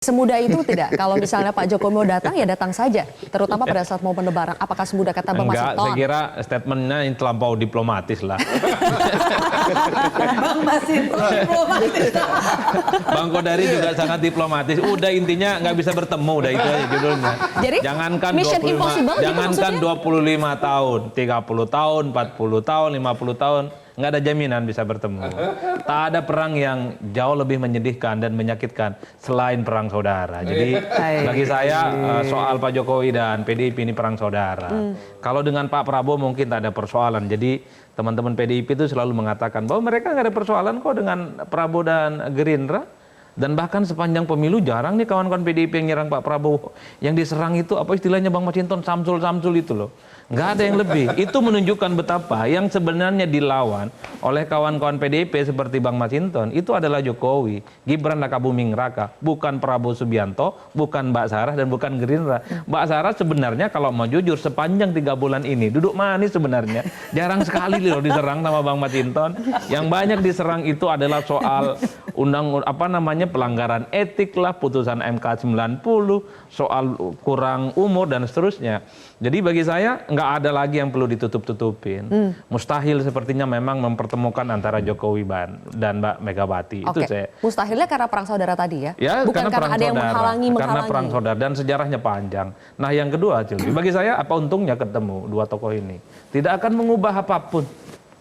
Semudah itu tidak? Kalau misalnya Pak Jokowi mau datang, ya datang saja. Terutama pada saat mau Lebaran. Apakah semudah kata Bang Masinton? Enggak, saya kira statementnya yang terlampau diplomatis lah. Bang Masinton diplomatis. Bang Kodari juga sangat diplomatis. Udah intinya nggak bisa bertemu, udah itu aja judulnya. Jadi, jangankan Mission 25, Impossible gitu jangankan maksudnya? 25 tahun, 30 tahun, 40 tahun, 50 tahun. Nggak ada jaminan bisa bertemu. Tak ada perang yang jauh lebih menyedihkan dan menyakitkan selain perang saudara. Jadi bagi saya soal Pak Jokowi dan PDIP ini perang saudara. Kalau dengan Pak Prabowo mungkin tak ada persoalan. Jadi teman-teman PDIP itu selalu mengatakan bahwa mereka nggak ada persoalan kok dengan Prabowo dan Gerindra. Dan bahkan sepanjang pemilu jarang nih kawan-kawan PDIP yang nyerang Pak Prabowo. Yang diserang itu apa istilahnya Bang Masinton, Samsul-Samsul itu loh. Nggak ada yang lebih. Itu menunjukkan betapa yang sebenarnya dilawan oleh kawan-kawan PDIP seperti Bang Masinton itu adalah Jokowi, Gibran Rakabuming Raka, bukan Prabowo Subianto, bukan Mbak Sarah dan bukan Gerindra. Mbak Sarah sebenarnya kalau mau jujur sepanjang 3 bulan ini duduk manis sebenarnya. Jarang sekali loh diserang sama Bang Masinton. Yang banyak diserang itu adalah soal pelanggaran etik lah, putusan MK 90, soal kurang umur dan seterusnya. Jadi bagi saya nggak ada lagi yang perlu ditutup-tutupin. Mustahil sepertinya memang mempertemukan antara Jokowi dan Mbak Megawati. Itu saya. Mustahilnya karena perang saudara tadi ya? Ya, Bukan karena ada yang menghalangi. Karena perang saudara dan sejarahnya panjang. Nah yang kedua, Cilvi, bagi saya apa untungnya ketemu dua tokoh ini? Tidak akan mengubah apapun.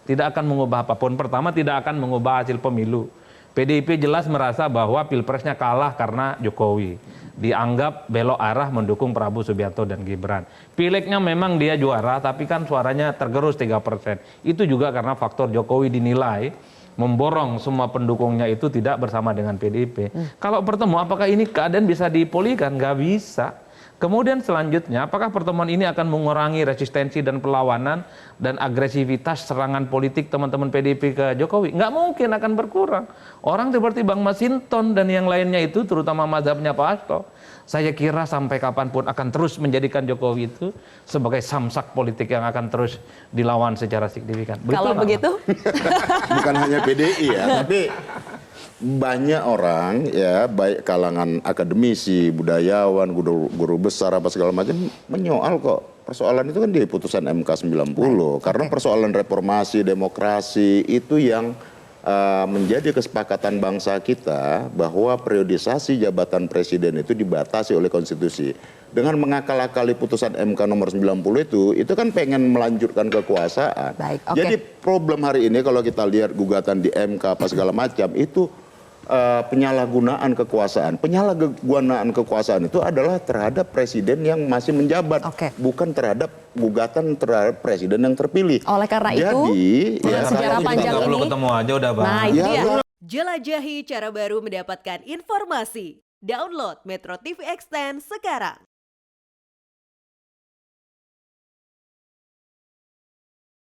Tidak akan mengubah apapun. Pertama, tidak akan mengubah hasil pemilu. PDIP jelas merasa bahwa pilpresnya kalah karena Jokowi. Dianggap belok arah mendukung Prabowo Subianto dan Gibran. Pilegnya memang dia juara, tapi kan suaranya tergerus 3%. Itu juga karena faktor Jokowi dinilai memborong semua pendukungnya itu tidak bersama dengan PDIP. Kalau bertemu, apakah ini keadaan bisa dipulihkan? Nggak bisa. Kemudian selanjutnya, apakah pertemuan ini akan mengurangi resistensi dan perlawanan dan agresivitas serangan politik teman-teman PDIP ke Jokowi? Nggak mungkin akan berkurang. Orang seperti Bang Masinton dan yang lainnya itu, terutama mazhabnya Pak Hasto, saya kira sampai kapanpun akan terus menjadikan Jokowi itu sebagai samsak politik yang akan terus dilawan secara signifikan. Kalau begitu? Bukan hanya PDI ya, tapi banyak orang ya, baik kalangan akademisi, budayawan, guru besar apa segala macam menyoal kok persoalan itu kan di putusan MK 90. Karena persoalan reformasi demokrasi itu yang menjadi kesepakatan bangsa kita bahwa periodisasi jabatan presiden itu dibatasi oleh konstitusi. Dengan mengakal-akali putusan MK nomor 90 itu kan pengen melanjutkan kekuasaan. Jadi problem hari ini kalau kita lihat gugatan di MK apa segala macam itu penyalahgunaan kekuasaan. Penyalahgunaan kekuasaan itu adalah terhadap presiden yang masih menjabat, bukan terhadap gugatan terhadap presiden yang terpilih. Oleh karena itu, sejarah panjang ini ketemu aja udah Bang. Nah, itu dia. Jelajahi cara baru mendapatkan informasi. Download Metro TV Extend sekarang.